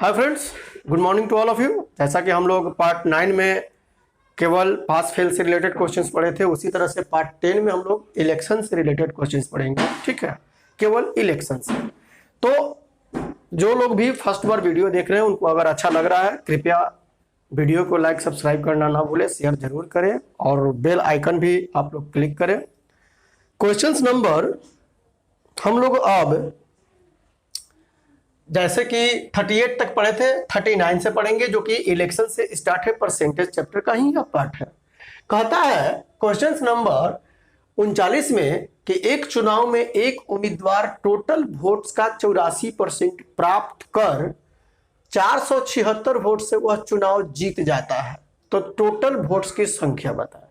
Hi friends, good morning to all of you. जैसा कि हम लोग पार्ट 9 में केवल पास फेल से रिलेटेड क्वेश्चंस पढ़े थे, उसी तरह से पार्ट 10 में हम लोग इलेक्शन से रिलेटेड क्वेश्चंस पढ़ेंगे। ठीक है, केवल इलेक्शन से। तो जो लोग भी फर्स्ट बार वीडियो देख रहे हैं उनको अगर अच्छा लग रहा है कृपया वीडियो को लाइक सब्सक्राइब करना ना भूलें, शेयर जरूर करें और बेल आइकन भी आप लोग क्लिक करें। क्वेश्चंस नंबर हम लोग अब जैसे कि 38 तक पढ़े थे, 39 से पढ़ेंगे जो कि इलेक्शन से स्टार्ट है, परसेंटेज चैप्टर का ही पार्ट है। कहता है क्वेश्चन नंबर 39 में कि एक चुनाव में एक उम्मीदवार टोटल वोट्स का 84% प्राप्त कर 476 वोट से वह चुनाव जीत जाता है, तो टोटल वोट्स की संख्या बताए।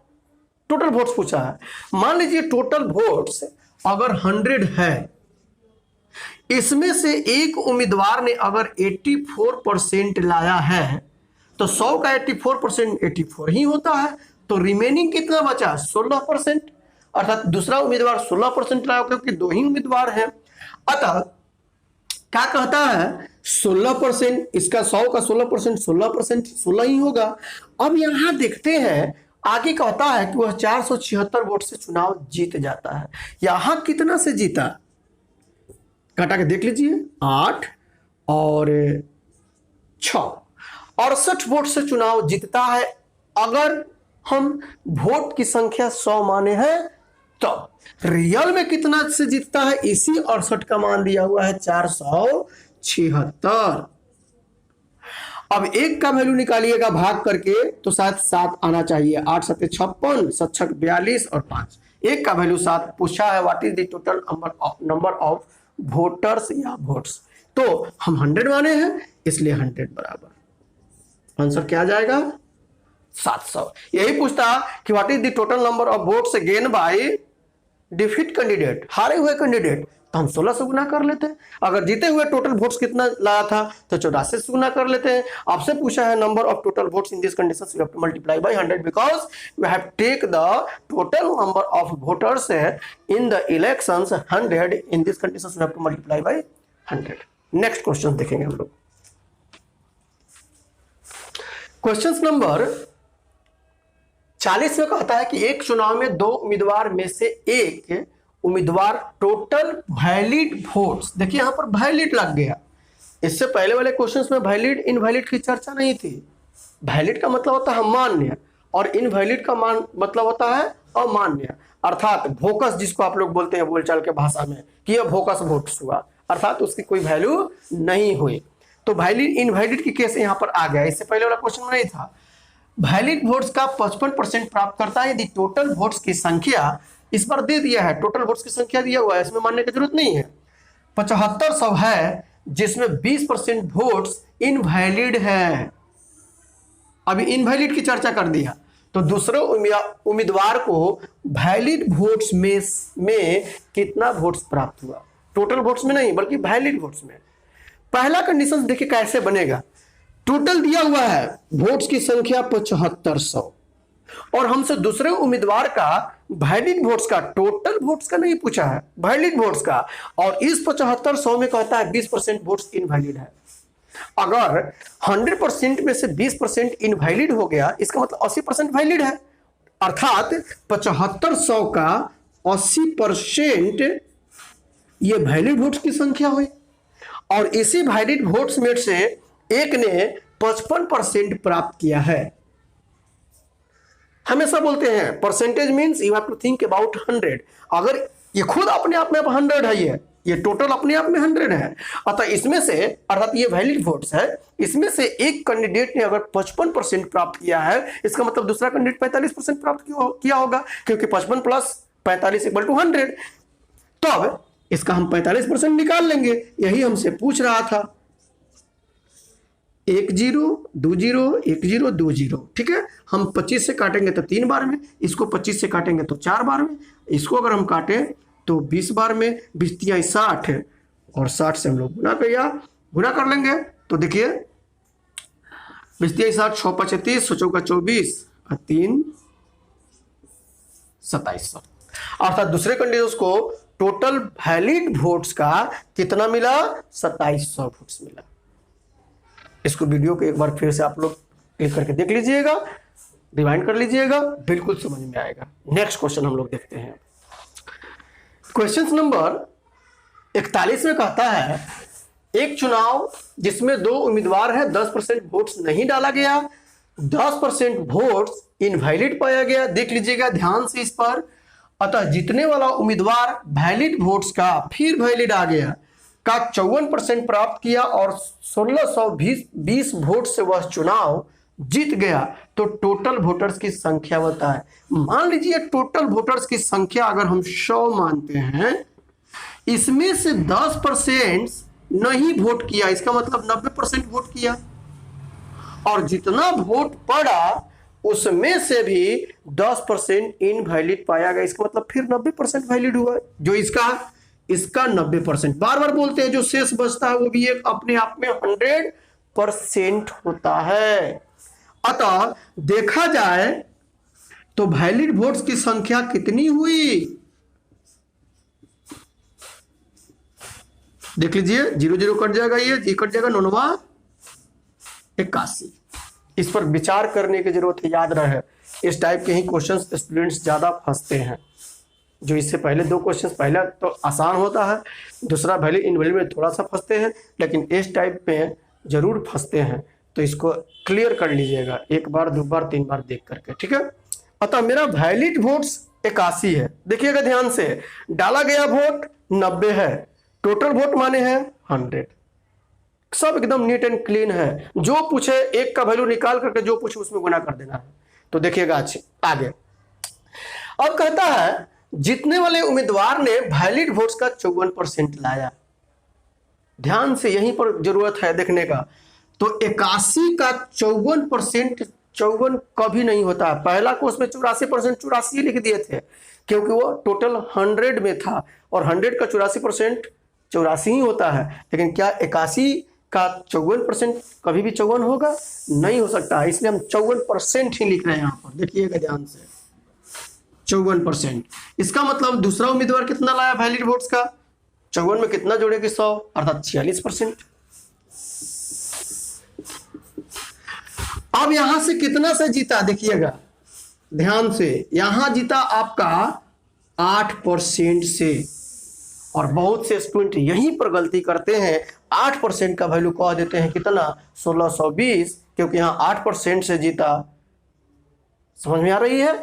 टोटल वोट्स पूछा है। मान लीजिए टोटल वोट्स अगर 100 है, इसमें से एक उम्मीदवार ने अगर 84% लाया है तो 100 का 84% 84 ही होता है, तो रिमेनिंग कितना बचा? 16%। अर्थात दूसरा उम्मीदवार 16% लाया क्योंकि दो ही उम्मीदवार हैं। अतः क्या कहता है? 16%, इसका 100 का 16%, 16% 16 ही होगा। अब यहां देखते हैं आगे कहता है कि वह 476 वोट से चुनाव जीत जाता है। यहां कितना से जीता? काटा के देख लीजिए, 8 और 6, 68 वोट से चुनाव जीतता है। अगर हम वोट की संख्या 100 माने हैं तो रियल में कितना से जीतता है? इसी 68 का मान दिया हुआ है 476। अब एक का वैल्यू निकालिएगा भाग करके तो शायद 7 आना चाहिए। 8 7 56, 7 6 42 और 5। एक का वैल्यू 7 पूछा है। What is the total number of voters या वोट्स? तो हम 100 माने हैं इसलिए 100 बराबर आंसर क्या आ जाएगा? 700। यही पूछता कि what is the total number of votes gain by defeat candidate, हारे हुए कैंडिडेट, तो हम 16 से गुना कर लेते हैं। अगर जीते हुए टोटल वोट्स कितना लाया था तो 84 से गुना कर लेते हैं। आपसे पूछा है number of total votes in this condition, you have to multiply by 100 because we have take the total number of voters in the elections 100, in this condition you have to multiply by 100। Next question देखेंगे हम लोग। Question number 40 में कहता है कि एक चुनाव में दो उम्मीदवार में से एक उम्मीदवार टोटल वैलिड वोट्स, देखिए यहां पर वैलिड लग गया। इससे पहले वाले क्वेश्चंस में वैलिड इनवैलिड की चर्चा नहीं थी। वैलिड का मतलब होता है मान्य और इनवैलिड का मतलब होता है अमान्य। अर्थात भोकस, जिसको आप लोग बोलते हैं बोलचाल के भाषा में कि यह भोकस वोट्स हुआ, अर्थात उसकी कोई वैल्यू नहीं हुई। तो वैलिड इनवैलिड की केस यहां पर आ गया। इससे पहले वाला क्वेश्चन में नहीं था। वैलिड वोट्स का 55% प्राप्त करता है यदि टोटल वोट्स की संख्या, इस बार दे दिया है टोटल वोट्स की संख्या दिया हुआ है, इसमें मानने की जरूरत नहीं है। 7500 है जिसमें 20% वोट्स इनवैलिड है। अभी इनवैलिड की चर्चा कर दिया तो दूसरे उम्मीदवार को वैलिड वोट्स में कितना वोट्स प्राप्त हुआ? टोटल वोट्स में नहीं बल्कि वैलिड वोट्स में। पहला कंडीशन देखिए कैसे बनेगा। टोटल दिया हुआ है वोट्स की संख्या 7500 और हमसे दूसरे उम्मीदवार का वैलिड वोट्स का, टोटल वोट्स का नहीं पूछा है, वैलिड वोट्स का, और इस 7500 में कहता है 20% वोट्स इनवैलिड है। अगर 100% में से 20% इनवैलिड हो गया इसका मतलब 80% वैलिड है। अर्थात 7500 का 80% ये वैलिड वोट्स की संख्या हुई और इसी वैलिड वोट्स में से एक ने 55% प्राप्त किया है। हमेशा बोलते हैं percentage means you have to think about 100। अगर ये खुद अपने आप में 100 है, ये टोटल अपने आप में 100 है, अतः इसमें से, अर्थात ये वैलिड वोट्स है, इसमें से एक कैंडिडेट ने अगर 55% प्राप्त किया है इसका मतलब दूसरा कैंडिडेट 45% प्राप्त किया होगा क्योंकि 55 प्लस 45 इक्वल टू 100। तो अब इसका हम 45% निकाल लेंगे, यही हमसे पूछ रहा था। 1 0 2 0 1 0 2 0। ठीक है, हम 25 से काटेंगे तो 3 बार में, इसको 25 से काटेंगे तो 4 बार में, इसको अगर हम काटें तो 20 बार में, 20 तिया 60 और 60 से हम लोग गुना कर लेंगे। तो देखिए 20 तिया 60, 6 5 30, 6 चौका 24 और 3 2700। अर्थात दूसरे कंडीशन को टोटल वैलिड वोट्स का कितना मिला? 2700 वोट्स मिला। इसको वीडियो को एक बार फिर से आप लोग क्लिक करके देख लीजिएगा, रिवाइंड कर लीजिएगा, बिल्कुल समझ में आएगा। नेक्स्ट क्वेश्चन हम लोग देखते हैं। क्वेश्चन नंबर 41 में कहता है एक चुनाव जिसमें 2 उम्मीदवार हैं, 10% वोट्स नहीं डाला गया, 10% वोट्स इनवैलिड पाया गया। देख लीजिएगा ध्यान से इस पर। अतः जीतने वाला उम्मीदवार वैलिड वोट्स का फिर वैलिड आ गया का 54% प्राप्त किया और 1620 वोट से वह चुनाव जीत गया। तो टोटल वोटर्स की संख्या बताए। मान लीजिए टोटल वोटर्स की संख्या अगर हम 100 मानते हैं, इसमें से 10% नहीं वोट किया, इसका मतलब 90% वोट किया, और जितना वोट पड़ा उसमें से भी 10% इनवैलिड पाया गया, इसका मतलब फिर 90% वैलिड हुआ। जो इसका 90%, बार बार बोलते हैं, जो शेष बचता है वो भी एक अपने आप में 100% होता है। अतः देखा जाए तो वैलिड वोट्स की संख्या कितनी हुई, देख लीजिए, 0 कट जाएगा, ये जी कट जाएगा, 9 81। इस पर विचार करने की जरूरत है, याद रहे इस टाइप के ही क्वेश्चंस स्टूडेंट्स ज्यादा फंसते हैं। जो इससे पहले 2 क्वेश्चंस, पहला तो आसान होता है, दूसरा वैलिड इनवैलिड में थोड़ा सा फंसते हैं, लेकिन इस टाइप में जरूर फंसते हैं। तो इसको क्लियर कर लीजिएगा 1 बार 2 बार 3 बार देख करके, ठीक है। अतः मेरा वैलिड वोट्स 81 है, देखिएगा ध्यान से, डाला गया वोट 90 है, टोटल वोट माने हैं 100, सब एकदम नीट एंड क्लीन है। जो पूछे एक का वैल्यू निकाल करके जो पूछे उसमें गुना कर देना है। तो देखिएगा अच्छे आगे। अब कहता है जीतने वाले उम्मीदवार ने वैलिड वोट्स का 54% लाया। ध्यान से यहीं पर जरूरत है देखने का। तो 81 का 54%, 54 कभी नहीं होता। पहला कोर्स में 84% 84 लिख दिए थे, क्योंकि वो टोटल 100 में था, और 100 का 84% 84 ही होता है। लेकिन क्या 81 का 54% कभी भी 54 होगा? नहीं हो सकता, इसलिए हम 54% ही लिख रहे हैं यहाँ पर, देखिएगा ध्यान से, 54%। इसका मतलब दूसरा उम्मीदवार कितना लाया वैलिड वोट्स का? 54 में कितना जोड़ेगी? 100, अर्थात 46%। अब यहां से कितना से जीता, देखिएगा ध्यान से, यहां जीता आपका 8% से। और बहुत से स्टूडेंट यहीं पर गलती करते हैं, 8% का वैल्यू कह देते हैं कितना? 1620, क्योंकि यहां 8% से जीता। समझ में आ रही है?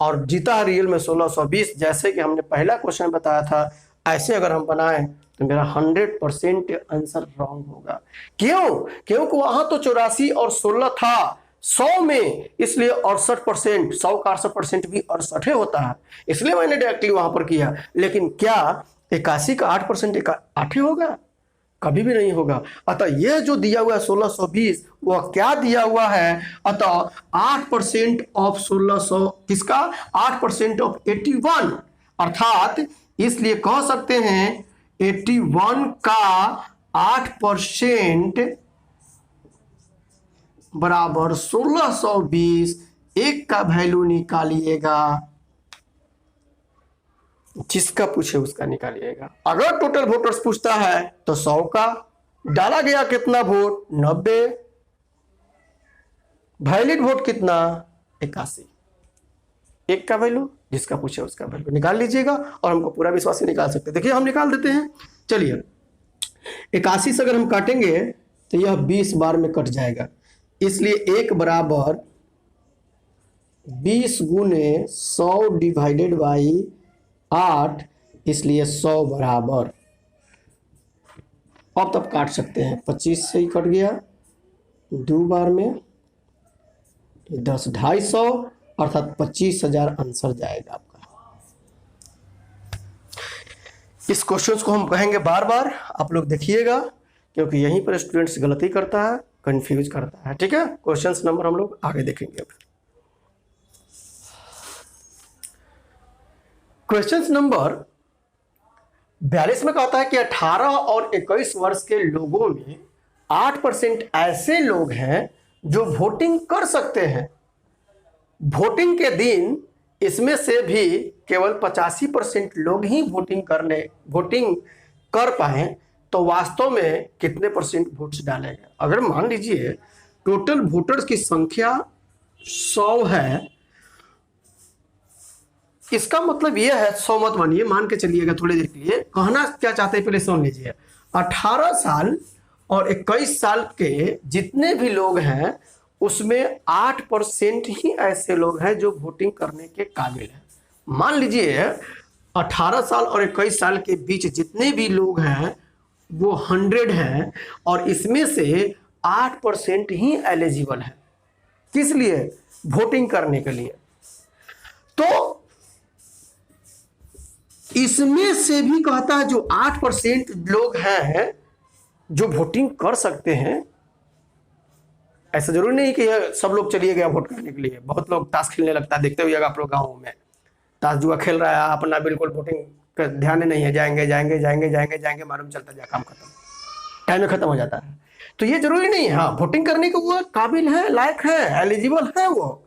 और जीता है रियल में 1620, जैसे कि हमने पहला क्वेश्चन बताया था। ऐसे अगर हम बनाएं तो मेरा 100% आंसर रॉन्ग होगा। क्यों? क्योंकि वहां तो 84 और 16 था 100 में, इसलिए 68%, 100 का 68% भी 68 होता है, इसलिए मैंने डायरेक्टली वहां पर किया। लेकिन क्या 81 का 8% 8 होगा? कभी भी नहीं होगा। अतः यह जो दिया हुआ है 1620, वह क्या दिया हुआ है? अतः 8% ऑफ 1600 किसका? 8% ऑफ 81, अर्थात इसलिए कह सकते हैं 81 का 8% बराबर 1620। एक का वैल्यू निकालिएगा, जिसका पूछे उसका निकालिएगा। अगर टोटल वोटर्स पूछता है तो 100 का, डाला गया कितना वोट? 90, वैलिड वोट कितना? 81। एक का वैल्यू, जिसका पूछे उसका वैल्यू निकाल लीजिएगा, और हमको पूरा विश्वास से निकाल सकते हैं। देखिए हम निकाल देते हैं। चलिए 81 से अगर हम काटेंगे तो यह 20 बार में कट जाएगा, इसलिए 1 बराबर 20 गुने 100 डिवाइडेड बाई 8, इसलिए 100 बराबर, अब तब काट सकते हैं, 25 से ही कट गया 2 बार में, 10, 250, अर्थात 25,000 आंसर जाएगा आपका। इस क्वेश्चन को हम कहेंगे बार बार, आप लोग देखिएगा, क्योंकि यहीं पर स्टूडेंट्स गलती करता है, कंफ्यूज करता है। ठीक है, क्वेश्चन नंबर हम लोग आगे देखेंगे। क्वेश्चन नंबर 42 में कहता है कि 18 और 21 वर्ष के लोगों में 8% ऐसे लोग हैं जो वोटिंग कर सकते हैं। वोटिंग के दिन इसमें से भी केवल 85% लोग ही वोटिंग कर पाए, तो वास्तव में कितने परसेंट वोट्स डाले गए। अगर मान लीजिए टोटल वोटर्स की संख्या 100 है, इसका मतलब यह है, 100 मत मानिए, मान के चलिएगा थोड़ी देर के लिए, कहना क्या चाहते हैं पहले सुन लीजिए। 18 साल और 21 साल के जितने भी लोग हैं उसमें 8% ही ऐसे लोग हैं जो वोटिंग करने के काबिल हैं। मान लीजिए 18 साल और 21 साल के बीच जितने भी लोग हैं वो 100 हैं और इसमें से 8% ही एलिजिबल है, किस लिए, वोटिंग करने के लिए। तो इसमें से भी कहता है जो 8% लोग हैं जो वोटिंग कर सकते हैं। ऐसा जरूरी नहीं कि सब लोग चलिए गया वोट करने के लिए। बहुत लोग ताश खेलने लगता है, देखते हुए आप लोग गाँव में ताश जुआ खेल रहा है, अपना बिल्कुल वोटिंग का ध्यान नहीं है, जाएंगे जाएंगे जाएंगे जाएंगे जाएंगे, मालूम चलता जाए काम खत्म, टाइम खत्म हो जाता है। तो ये जरूरी नहीं है, हाँ वोटिंग करने को वो काबिल है, लायक है, एलिजिबल है, वो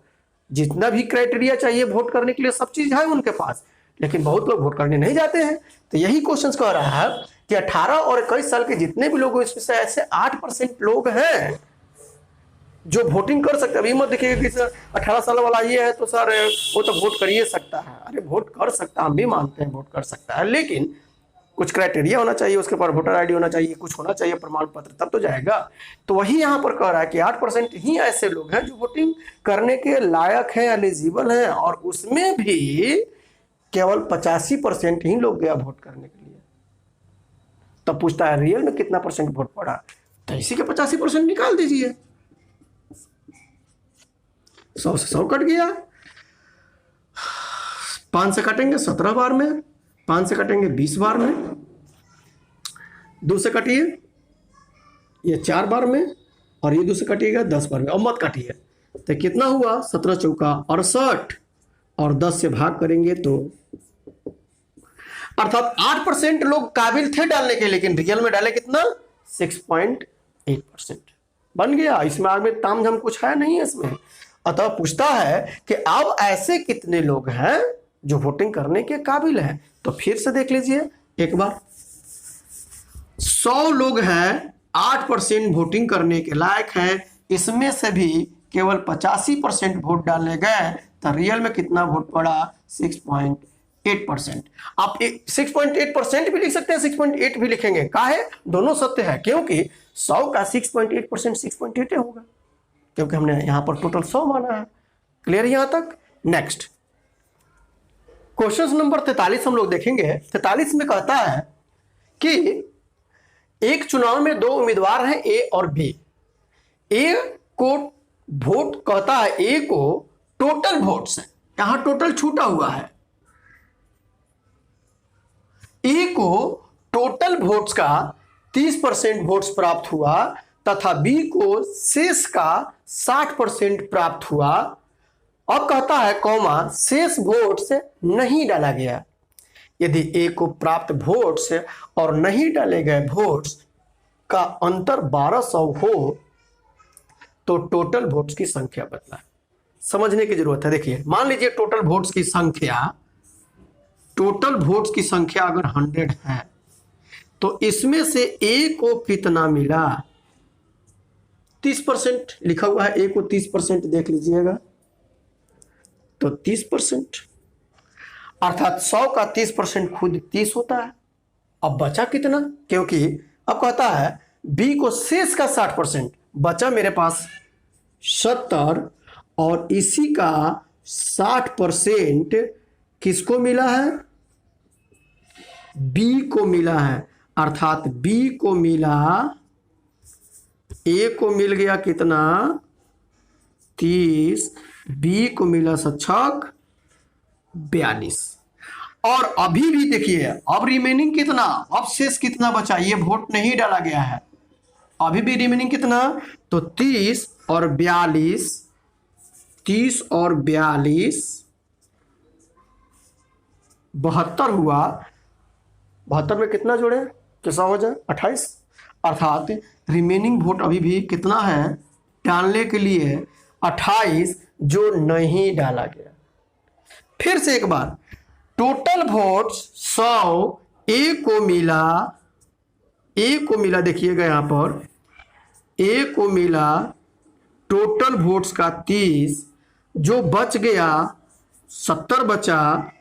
जितना भी क्राइटेरिया चाहिए वोट करने के लिए सब चीज है उनके पास, लेकिन बहुत लोग वोट करने नहीं जाते हैं। तो यही क्वेश्चन कह रहा है कि 18 और 21 साल के जितने भी लोग, इसमें से ऐसे 8% लोग हैं जो वोटिंग कर सकते हैं। अभी मत देखिएगा कि सर 18 साल वाला ये है तो सर वो तो वोट कर ही सकता है। अरे वोट कर सकता है, हम भी मानते हैं वोट कर सकता है, लेकिन कुछ क्राइटेरिया होना चाहिए, उसके पास वोटर आईडी होना चाहिए, कुछ होना चाहिए प्रमाण पत्र, तब तो जाएगा। तो वही यहाँ पर कह रहा है कि 8% ही ऐसे लोग हैं जो वोटिंग करने के लायक हैं, एलिजिबल हैं, और उसमें भी केवल 85% ही लोग गया वोट करने के लिए। तब पूछता है रियल में कितना परसेंट वोट पड़ा, तो इसी के 85% निकाल दीजिए। 100 से 100 कट गया, 5 से कटेंगे 17 बार में, 5 से कटेंगे 20 बार में, 2 से कटिए ये 4 बार में, और ये 2 से कटिएगा 10 बार में। अब मत काटिए, तो कितना हुआ, 17 चौका 68, और 10 से भाग करेंगे तो, अर्थात 8% लोग काबिल थे डालने के, लेकिन रियल में डाले कितना, 6.8%। बन गया। इसमें आगे तामझाम कुछ है नहीं है इसमें। अतः पूछता है कि अब ऐसे कितने लोग हैं जो वोटिंग करने के काबिल हैं। तो फिर से देख लीजिए एक बार, 100 लोग हैं, 8% वोटिंग करने के लायक हैं, इसमें से भी केवल 85% वोट डाले गए, तो रियल में कितना वोट पड़ा, 6.8%। आप 6.8% भी लिख सकते हैं, 6.8 भी लिखेंगे, काहे, दोनों सत्य है, क्योंकि 100 का 6.8% 6.8 होगा, क्योंकि हमने यहां पर टोटल 100 माना है। क्लियर यहां तक। नेक्स्ट क्वेश्चन नंबर 43 हम लोग देखेंगे। 43 में कहता है कि एक चुनाव में 2 उम्मीदवार हैं, ए और बी। ए को वोट, कहता है ए को टोटल वोट्स है, यहां टोटल छूटा हुआ है, ए को टोटल वोट्स का 30% वोट्स प्राप्त हुआ तथा बी को शेष का 60% प्राप्त हुआ। अब कहता है कौमा, शेष वोट्स नहीं डाला गया। यदि ए को प्राप्त वोट्स और नहीं डाले गए वोट्स का अंतर 1200 हो तो टोटल वोट्स की संख्या बदला। समझने की जरूरत है। देखिए मान लीजिए टोटल वोट्स की संख्या अगर 100 है तो इसमें से ए को कितना मिला, 30% लिखा हुआ है, ए को 30% देख लीजिएगा, तो 30%, अर्थात 100 का 30% खुद 30 होता है। अब बचा कितना, क्योंकि अब कहता है बी को शेष का 60%, बचा मेरे पास 70, और इसी का 60% किसको मिला है, बी को मिला है, अर्थात बी को मिला, ए को मिल गया कितना, 30, बी को मिला 42। और अभी भी देखिए अब रिमेनिंग कितना, अब शेष कितना बचा, ये वोट नहीं डाला गया है, अभी भी रिमेनिंग कितना, तो 30 और 42, 30 और 42 72 हुआ। 72 में कितना जोड़े, कैसा हो जाए, 28, अर्थात रिमेनिंग वोट अभी भी कितना है डालने के लिए, 28, जो नहीं डाला गया। फिर से एक बार, टोटल वोट्स 100 ए को मिला, ए को मिला, देखिएगा यहाँ पर ए को मिला टोटल वोट्स का 30, जो बच गया 70 बचा,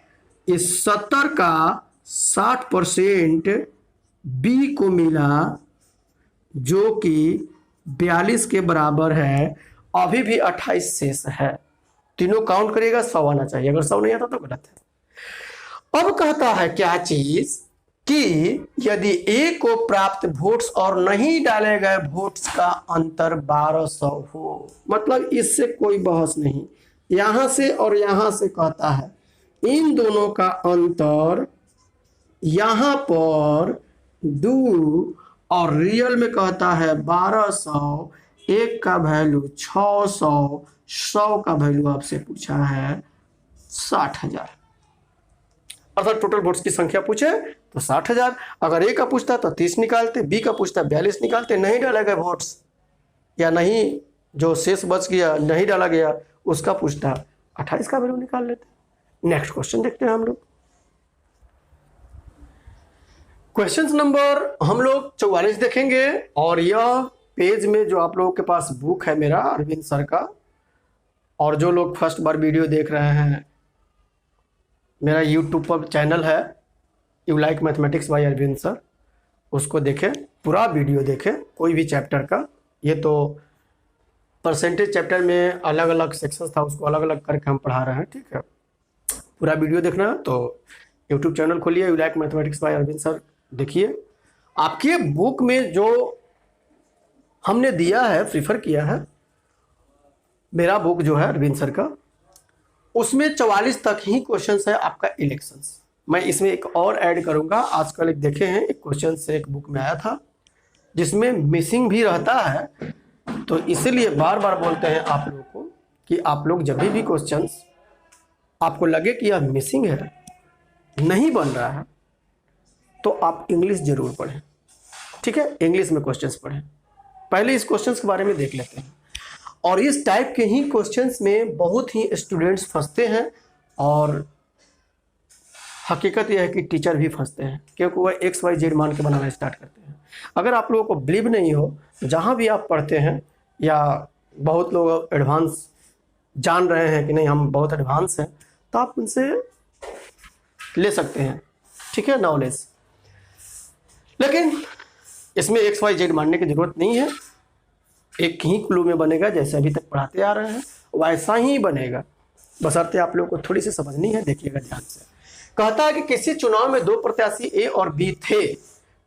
इस 70 का 60% बी को मिला जो कि 42 के बराबर है। अभी भी 28 शेष है। तीनों काउंट करिएगा, 100 आना चाहिए, अगर 100 नहीं आता तो गलत है। अब कहता है क्या चीज कि यदि ए को प्राप्त वोट्स और नहीं डाले गए वोट्स का अंतर 1200 हो, मतलब इससे कोई बहस नहीं, यहां से और यहां से कहता है इन दोनों का अंतर यहां पर 2 और रियल में कहता है 1200, एक का वैल्यू 600, 100 का वैल्यू आपसे पूछा है 60,000। अर्थात टोटल वोट्स की संख्या पूछे तो 60,000। अगर ए का पूछता तो 30 निकालते, बी का पूछता 42 निकालते, नहीं डाले गए वोट्स या नहीं जो शेष बच गया नहीं डाला गया उसका पूछता 28 का वैल्यू निकाल लेते। नेक्स्ट क्वेश्चन देखते हैं हम लोग। क्वेश्चन नंबर हम लोग 44 देखेंगे और यह पेज में जो आप लोगों के पास बुक है मेरा अरविंद सर का, और जो लोग फर्स्ट बार वीडियो देख रहे हैं, मेरा यूट्यूब पर चैनल है you like mathematics by Arvind sir, उसको देखें, पूरा वीडियो देखें कोई भी चैप्टर का। ये तो परसेंटेज चैप्टर में अलग अलग सेक्शन था, उसको अलग अलग करके हम पढ़ा रहे हैं, ठीक है। पूरा वीडियो देखना है तो यूट्यूब चैनल खोलिए you like mathematics by Arvind sir, देखिए। आपके बुक में जो हमने दिया है, प्रीफर किया है, मेरा बुक जो है अरविंद सर का, उसमें 44 तक ही क्वेश्चंस है आपका इलेक्शंस। मैं इसमें एक और ऐड करूंगा। आजकल एक देखे हैं एक क्वेश्चन से एक बुक में आया था जिसमें मिसिंग भी रहता है, तो इसीलिए बार बार बोलते हैं आप लोगों को कि आप लोग जब भी क्वेश्चंस आपको लगे कि यह मिसिंग है, नहीं बन रहा है, तो आप इंग्लिश जरूर पढ़ें, ठीक है। इंग्लिश में क्वेश्चंस पढ़ें। पहले इस क्वेश्चंस के बारे में देख लेते हैं। और इस टाइप के ही क्वेश्चंस में बहुत ही स्टूडेंट्स फंसते हैं और हकीकत यह है कि टीचर भी फंसते हैं, क्योंकि वह XYZ मान के बनाना स्टार्ट करते हैं। अगर आप लोगों को बिलीव नहीं हो, जहाँ भी आप पढ़ते हैं, या बहुत लोग एडवांस जान रहे हैं कि नहीं हम बहुत एडवांस हैं, तो आप उनसे ले सकते हैं, ठीक है, नॉलेज। लेकिन इसमें XYZ मानने की जरूरत नहीं है। एक ही क्लू में बनेगा, जैसे अभी तक पढ़ाते आ रहे हैं वैसा ही बनेगा, बशर्ते आप लोगों को थोड़ी सी समझनी है। देखिएगा ध्यान से। कहता है कि किसी चुनाव में 2 प्रत्याशी ए और बी थे,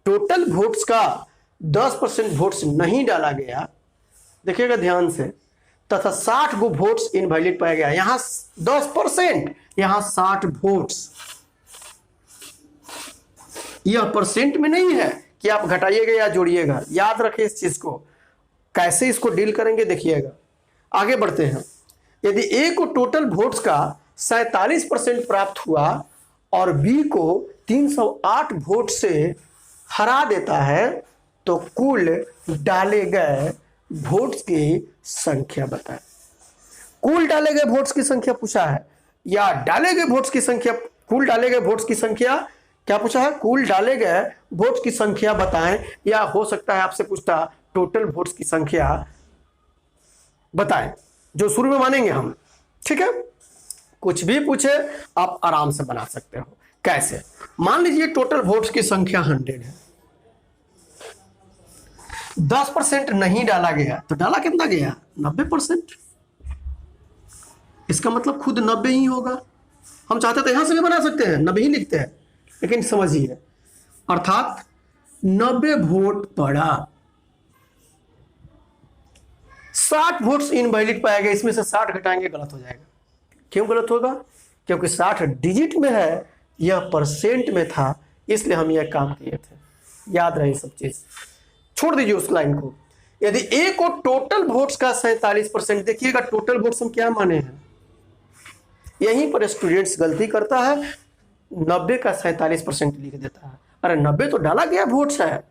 टोटल वोट्स का 10% वोट्स नहीं डाला गया, देखिएगा ध्यान से, तथा 60 गो वोट्स इनवैलिड पाया गया। यहां 10%, यहां 60 वोट्स। यह परसेंट में नहीं है कि आप घटाइएगा या जोड़िएगा, याद रखिए इस चीज को। कैसे इसको डील करेंगे देखिएगा। आगे बढ़ते हैं। यदि ए को टोटल वोट्स का 47% प्राप्त हुआ और बी को 308 वोट से हरा देता है, तो कुल डाले गए वोट्स की संख्या बताएं। कुल डाले गए वोट्स की संख्या पूछा है, या डाले गए वोट्स की संख्या, कुल डाले गए वोट्स की संख्या क्या पूछा है, कुल डाले गए वोट्स की संख्या बताएं, या हो सकता है आपसे पूछता टोटल वोट्स की संख्या बताएं, जो शुरू में मानेंगे हम, ठीक है। कुछ भी पूछे आप आराम से बना सकते हो। कैसे? मान लीजिए टोटल वोट्स की संख्या 100 है, 10% नहीं डाला गया, तो डाला कितना गया, 90%। इसका मतलब खुद 90 ही होगा। हम चाहते तो यहां से भी बना सकते हैं, 90 ही लिखते हैं, लेकिन समझिए, अर्थात 90 वोट पड़ा, 60 वोट्स इनवैलिड पाया गया। इसमें से 60 घटाएंगे, गलत हो जाएगा। क्यों गलत होगा? क्योंकि 60 डिजिट में है, यह परसेंट में था, इसलिए हम यह काम किए थे। याद रहे सब चीज, छोड़ दीजिए उस लाइन को। यदि ए को टोटल वोट्स का 47%, देखिएगा टोटल वोट्स हम क्या माने हैं, यहीं पर स्टूडेंट्स गलती करता है, 90 का 47% लिख देता है। अरे 90 तो डाला गया वोट्स है,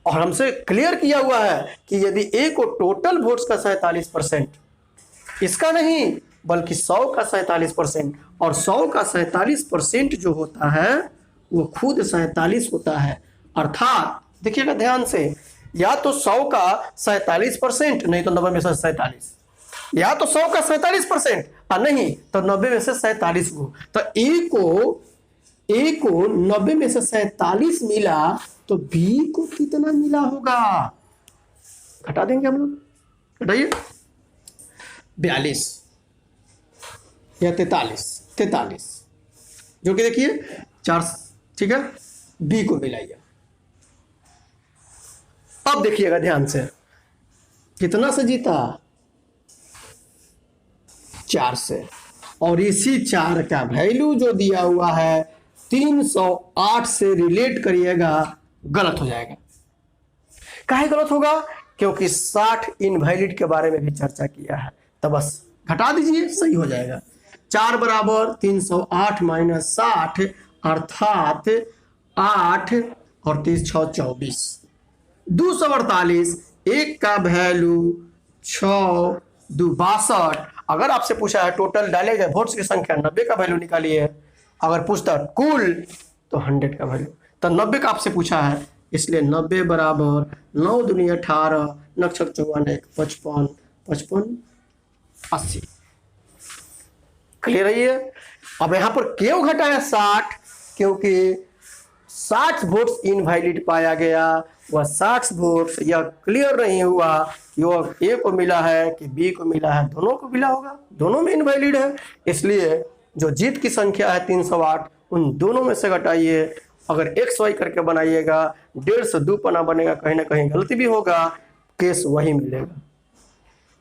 और हमसे क्लियर किया हुआ है कि यदि ए को टोटल वोट्स का 47%, इसका नहीं बल्कि 100 का 47%, और 100 का 47% जो होता है वो खुद 47 होता है। अर्थात देखिएगा ध्यान से, या तो 100 का 47%, नहीं तो 90 में से 47, या तो 100 का 47% और नहीं तो 90 में से 47 को। तो ए को 90 में से 47 मिला तो बी को कितना मिला होगा? घटा देंगे हम लोग, घटाइए, 42 या 43, जो कि देखिए 4, ठीक है, बी को मिलाइए। अब देखिएगा ध्यान से, कितना से जीता? 4 से, और इसी 4 का वैल्यू जो दिया हुआ है 308 से रिलेट करिएगा, गलत हो जाएगा। काहे गलत होगा? क्योंकि 60 इनवैलिड के बारे में भी चर्चा किया है, तो बस घटा दीजिए, सही हो जाएगा। 4 बराबर 308 माइनस 60 अर्थात 8 और 3 6 24, 248, एक का वैल्यू 6 2 62। अगर आपसे पूछा है टोटल डाले गए वोट्स की संख्या 90 का वैल्यू निकालिए, अगर पूछता कुल तो 100 का वैल्यू, तो 90 का आपसे पूछा है, इसलिए 90 बराबर 9 दूनी 18, नक्षत्र 54 55 55 80। क्लियर है ये? अब यहां पर क्यों घटाया 60? क्योंकि 60 वोट्स इनवैलिड पाया गया, वह 60 वोट्स यह क्लियर नहीं हुआ कि वह ए को मिला है कि बी को मिला है, दोनों को मिला होगा, दोनों में इनवैलिड है। इसलिए जो जीत की संख्या है 308, उन दोनों में से घटाइए। अगर एक्स वाई करके बनाइएगा 1.5 से 2 पना बनेगा, कहीं ना कहीं गलती भी होगा, केस वही मिलेगा।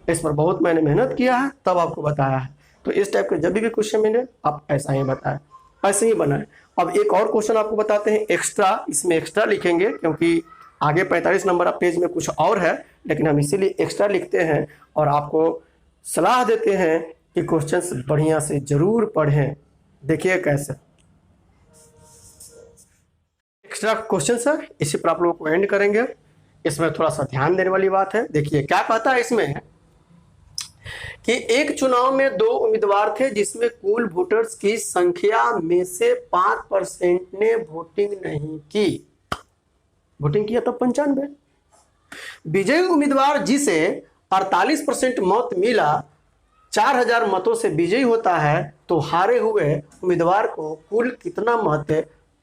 इस पर बहुत मैंने मेहनत किया है, तब आपको बताया है। तो इस टाइप के जब भी क्वेश्चन मिले आप ऐसा ही बताएं, ऐसे ही बनाएं। अब एक और क्वेश्चन आपको बताते हैं एक्स्ट्रा, इसमें एक्स्ट्रा लिखेंगे क्योंकि आगे 45 नंबर पेज में कुछ और है, लेकिन हम इसीलिए एक्स्ट्रा लिखते हैं और आपको सलाह देते हैं कि क्वेश्चंस बढ़िया से जरूर पढ़ें। देखिए कैसे एक्स्ट्रा क्वेश्चंस है, इसी पर आप लोगों को एंड करेंगे। इसमें थोड़ा सा ध्यान देने वाली बात है। देखिए क्या कहता है इसमें कि एक चुनाव में 2 उम्मीदवार थे जिसमें कुल वोटर्स की संख्या में से 5% ने वोटिंग नहीं की। वोटिंग किया तो 95। विजयी उम्मीदवार जिसे 48% मत मिला 4000 मतों से विजयी होता है, तो हारे हुए उम्मीदवार को कुल कितना मत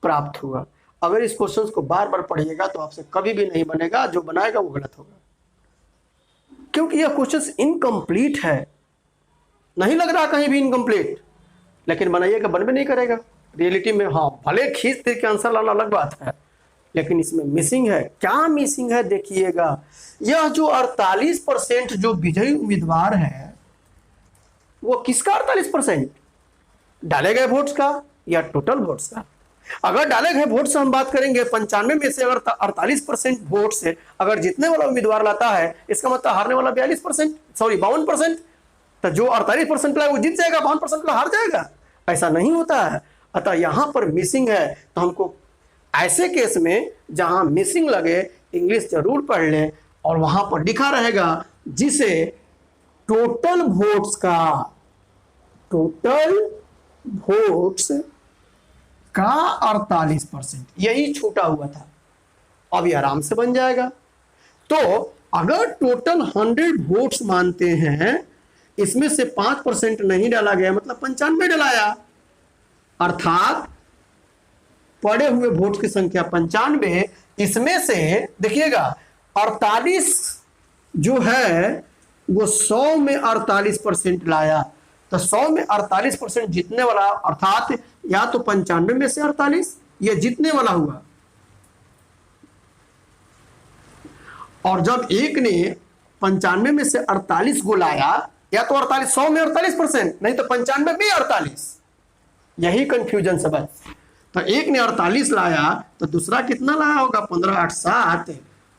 प्राप्त हुआ। अगर इस क्वेश्चन को बार बार पढ़िएगा तो आपसे कभी भी नहीं बनेगा, जो बनाएगा वो गलत होगा, क्योंकि यह क्वेश्चन इनकम्प्लीट है। नहीं लग रहा कहीं भी इनकम्प्लीट, लेकिन बनाइएगा, बन भी नहीं करेगा रियलिटी में। हाँ, भले खींच फिर के आंसर लाना अलग बात है, लेकिन इसमें मिसिंग है। क्या मिसिंग है देखिएगा, यह जो 48% जो विजयी उम्मीदवार है, वो किसका 48%? डाले गए वोट्स का या टोटल वोट्स का? अगर डाले गए वोट से हम बात करेंगे, 95 में से अगर 48% वोट से अगर जीतने वाला उम्मीदवार लाता है, इसका मतलब हारने वाला 52%, तो जो 48% लाए वो जीत जाएगा, 52% हार जाएगा। ऐसा नहीं होता है। अतः यहां पर मिसिंग है, तो हमको ऐसे केस में जहां मिसिंग लगे इंग्लिश जरूर पढ़ लें, और वहां पर लिखा रहेगा जिसे टोटल वोट्स का 48% यही छूटा हुआ था। अब ये आराम से बन जाएगा। तो अगर टोटल 100 वोट्स मानते हैं, इसमें से 5% नहीं डाला गया, मतलब 95 डलाया, अर्थात पड़े हुए वोट की संख्या 95। इसमें से देखिएगा 48 जो है वो 100 में 48% लाया, तो 100 में 48% जीतने वाला, अर्थात या तो 95 में से 48 ये जीतने वाला हुआ। और जब एक ने 95 में से 48 को लाया, या तो 48 100 में 48%, नहीं तो 95 में 48, यही कंफ्यूजन सब है। तो एक ने 48 लाया तो दूसरा कितना लाया होगा? 15 8 7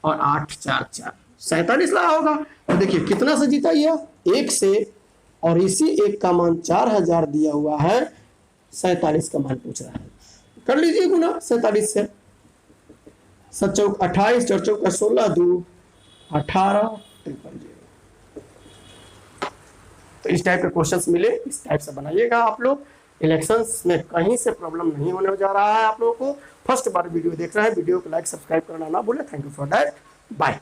और 8 4 4 47 लाया होगा। तो देखिए कितना से जीता यह? 1 से, और इसी एक का मान 4000 दिया हुआ है, 47 का मान पूछ रहा है। कर लीजिए गुना 47 से, 7 चौक 28, 4 चौक 16, 2 18, 000। तो इस टाइप के क्वेश्चंस मिले, इस टाइप से बनाइएगा आप लोग। इलेक्शंस में कहीं से प्रॉब्लम नहीं होने जा रहा है आप लोगों को। फर्स्ट बार वीडियो देख रहे हैं, वीडियो को लाइक सब्सक्राइब करना ना भूलें। Thank you for that, bye.